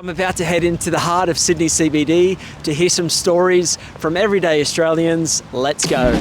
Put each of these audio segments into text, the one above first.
I'm about to head into the heart of Sydney CBD to hear some stories from everyday Australians. Let's go.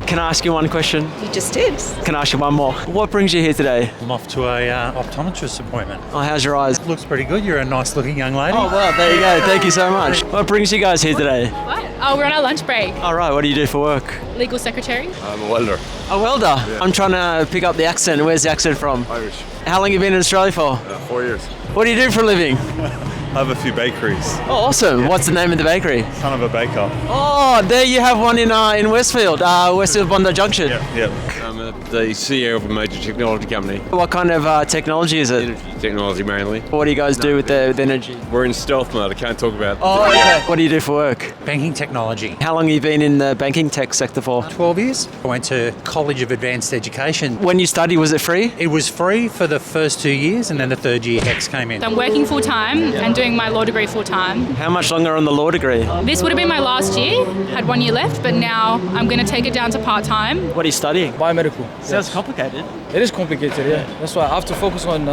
Can I ask you one question? You just did. Can I ask you one more? What brings you here today? I'm off to a optometrist appointment. Oh, how's your eyes? Looks pretty good. You're a nice looking young lady. Oh, well, there you go. Thank you so much. What brings you guys here today? What? Oh, we're on our lunch break. All right, what do you do for work? Legal secretary. I'm a welder. A welder? Yeah. I'm trying to pick up the accent. Where's the accent from? Irish. How long have you been in Australia for? 4 years. What do you do for a living? I have a few bakeries. Oh, awesome. What's the name of the bakery? Son of a baker. Oh, there you have one in Westfield, Westfield Bondi Junction. Yep. I'm the CEO of a major technology company. What kind of technology is it? Energy technology mainly. What do you guys do with the energy? We're in stealth mode. I can't talk about it. Oh, okay. What do you do for work? Banking technology. How long have you been in the banking tech sector for? 12 years. I went to College of Advanced Education. When you studied, was it free? It was free for the first 2 years, and then the third year HEX came in. I'm working full time and doing my law degree full time. How much longer on the law degree? This would have been my last year. Had 1 year left, but now I'm going to take it down to part time. What are you studying? Biomedical. Sounds complicated. It is complicated, yeah. That's why I have to focus on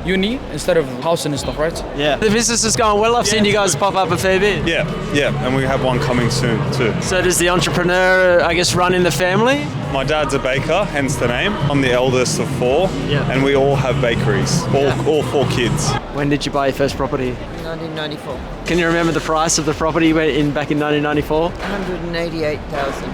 uni instead of housing and stuff, right? Yeah. The business is going well. I've seen you guys pop up a fair bit. Yeah, and we have one coming soon too. So does the entrepreneur, I guess, run in the family? My dad's a baker, hence the name. I'm the eldest of four, and we all have bakeries, all 4 kids. When did you buy your first property? 1994. Can you remember the price of the property back in 1994? 188,000.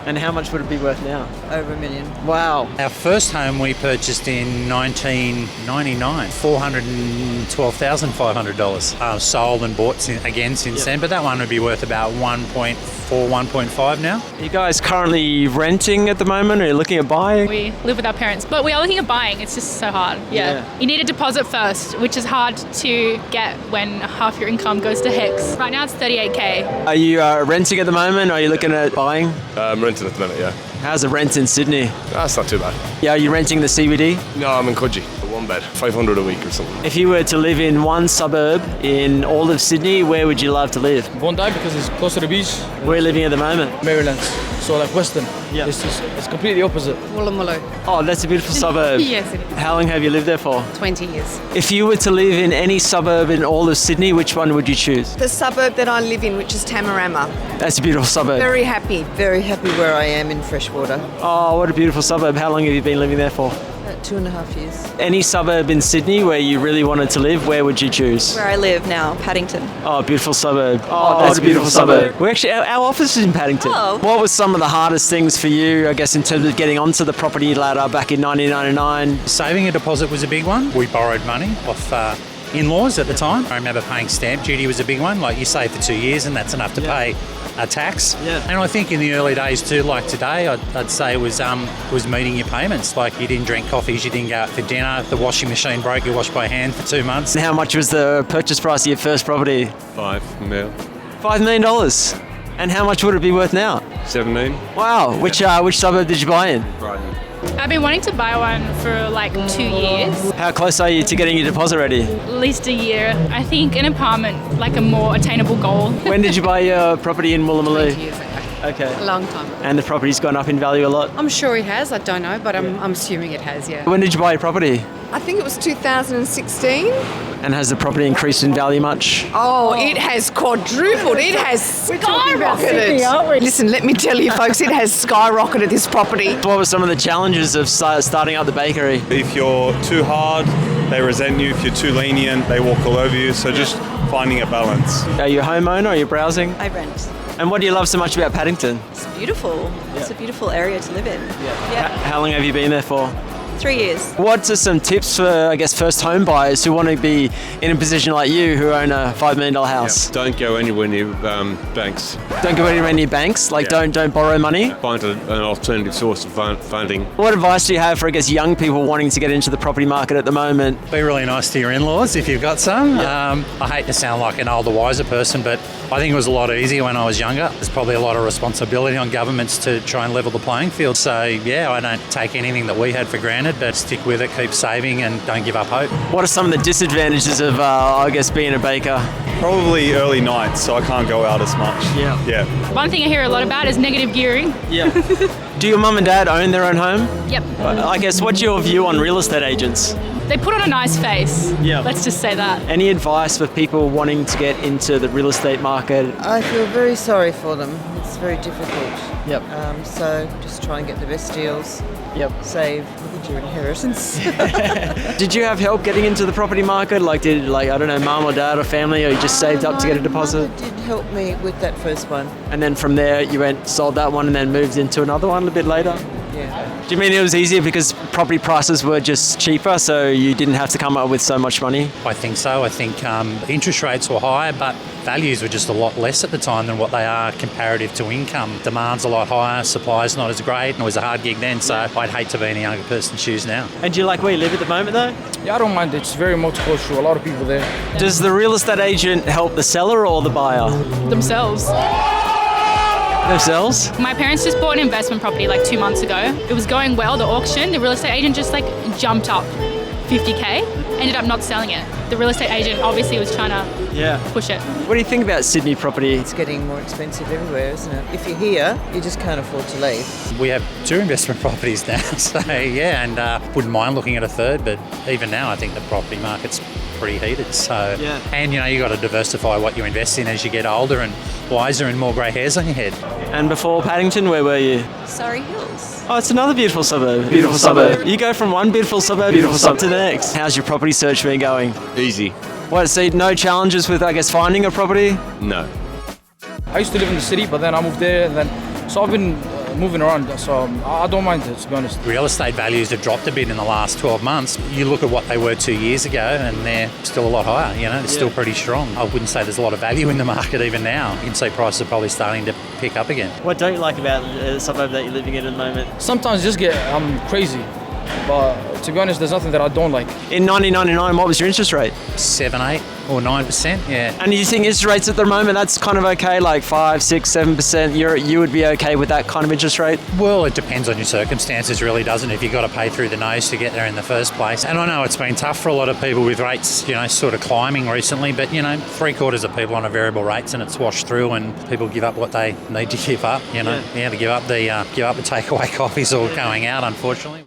And how much would it be worth now? Over $1 million. Wow. Our first home we purchased in 1999, $412,500. Sold and bought since then, but that one would be worth about 1.4, 1.5 now. Are you guys currently renting at the moment, or are you looking at buying? We live with our parents, but we are looking at buying. It's just so hard. Yeah. You need a deposit first, which is hard to get when half your income goes to HEX. Right now it's 38K. Are you renting at the moment, or are you looking at buying? Renting at the minute, yeah. How's the rent in Sydney? That's not too bad. Yeah, are you renting the CBD? No, I'm in Coogee. 1 bed, 500 a week or something. If you were to live in one suburb in all of Sydney, where would you love to live? Bondi because it's close to the beach. Where are you living at the moment? Maryland. So like Western. Yeah. It's completely opposite. Woolloomooloo. Oh, that's a beautiful suburb. Yes, it is. How long have you lived there for? 20 years. If you were to live in any suburb in all of Sydney, which one would you choose? The suburb that I live in, which is Tamarama. That's a beautiful suburb. Very happy where I am in Freshwater. Oh, what a beautiful suburb. How long have you been living there for? About 2.5 years. Any suburb in Sydney where you really wanted to live, where would you choose? Where I live now, Paddington. Oh, beautiful suburb. Oh, that's a beautiful suburb. We're actually, our office is in Paddington. Oh. What was some of the hardest things for you, I guess, in terms of getting onto the property ladder back in 1999? Saving a deposit was a big one. We borrowed money off in-laws at the time. I remember paying stamp duty was a big one. Like you save for 2 years and that's enough to pay a tax. Yeah. And I think in the early days too, like today, I'd say it was meeting your payments. Like you didn't drink coffees, you didn't go out for dinner. If the washing machine broke, you washed by hand for 2 months. And how much was the purchase price of your first property? 5 mil. $5 million. And how much would it be worth now? 17. Wow. Which suburb did you buy in? Brighton. I've been wanting to buy one for like 2 years. How close are you to getting your deposit ready? At least a year. I think an apartment, like a more attainable goal. When did you buy your property in Woolloomooloo? 20 years ago. Okay. A long time ago. And the property's gone up in value a lot? I'm sure it has. I don't know, but I'm assuming it has, yeah. When did you buy your property? I think it was 2016. And has the property increased in value much? Oh, it has quadrupled. It has skyrocketed. Listen, let me tell you, folks, it has skyrocketed, this property. What were some of the challenges of starting up the bakery? If you're too hard, they resent you. If you're too lenient, they walk all over you. So just finding a balance. Are you a homeowner or are you browsing? I rent. And what do you love so much about Paddington? It's beautiful. It's a beautiful area to live in. How long have you been there for? 3 years. What are some tips for, I guess, first home buyers who want to be in a position like you who own a $5 million house? Don't go anywhere near banks. Don't go anywhere near banks? Like don't borrow money? Find an alternative source of funding. What advice do you have for, I guess, young people wanting to get into the property market at the moment? Be really nice to your in-laws if you've got some. I hate to sound like an older, wiser person, but I think it was a lot easier when I was younger. There's probably a lot of responsibility on governments to try and level the playing field. So, yeah, I don't take anything that we had for granted, but stick with it, keep saving and don't give up hope. What are some of the disadvantages of, I guess, being a baker? Probably early nights, so I can't go out as much. One thing I hear a lot about is negative gearing. Yeah. Do your mum and dad own their own home? Yep. I guess, what's your view on real estate agents? They put on a nice face. Yeah. Let's just say that. Any advice for people wanting to get into the real estate market? I feel very sorry for them. It's very difficult. Yep. So just try and get the best deals. Yep. Save. Look at your inheritance. Did you have help getting into the property market? Did I don't know, mum or dad or family, or you just saved up to get a deposit? My mother did help me with that first one. And then from there, you sold that one and then moved into another one a bit later? Yeah. Do you mean it was easier because property prices were just cheaper, so you didn't have to come up with so much money? I think so. I think interest rates were higher, but values were just a lot less at the time than what they are comparative to income. Demand's a lot higher, supply's not as great, and it was a hard gig then, so I'd hate to be in a younger person's shoes now. And do you like where you live at the moment though? Yeah, I don't mind. It's very multicultural. A lot of people there. Does the real estate agent help the seller or the buyer? Themselves. Themselves? My parents just bought an investment property like 2 months ago. It was going well, the auction. The real estate agent just jumped up 50K, ended up not selling it. The real estate agent obviously was trying to push it. What do you think about Sydney property? It's getting more expensive everywhere, isn't it? If you're here, you just can't afford to leave. We have 2 investment properties now, so yeah, and wouldn't mind looking at a third, but even now I think the property market's pretty heated. So, and you got to diversify what you invest in as you get older and wiser and more grey hairs on your head. And before Paddington, where were you? Surrey Hills. Oh, it's another beautiful suburb. Beautiful suburb. You go from one beautiful suburb to the next. How's your property search been going? Easy. What, so no challenges with, finding a property? No. I used to live in the city, but then I moved there, so I've been moving around, so I don't mind it, to be honest. Real estate values have dropped a bit in the last 12 months. You look at what they were 2 years ago and they're still a lot higher, it's still pretty strong. I wouldn't say there's a lot of value in the market even now. You can see prices are probably starting to pick up again. What don't you like about the suburb that you're living in at the moment? Sometimes just get crazy, but to be honest, there's nothing that I don't like. In 1999, what was your interest rate? 7, 8 or 9%, yeah. And you think interest rates at the moment, that's kind of okay, like 5, 6, 7%, you would be okay with that kind of interest rate? Well, it depends on your circumstances, really, doesn't it? If you've got to pay through the nose to get there in the first place. And I know it's been tough for a lot of people with rates, sort of climbing recently, but, 3/4 of people on a variable rates and it's washed through and people give up what they need to give up, to give up the takeaway coffees or going out, unfortunately.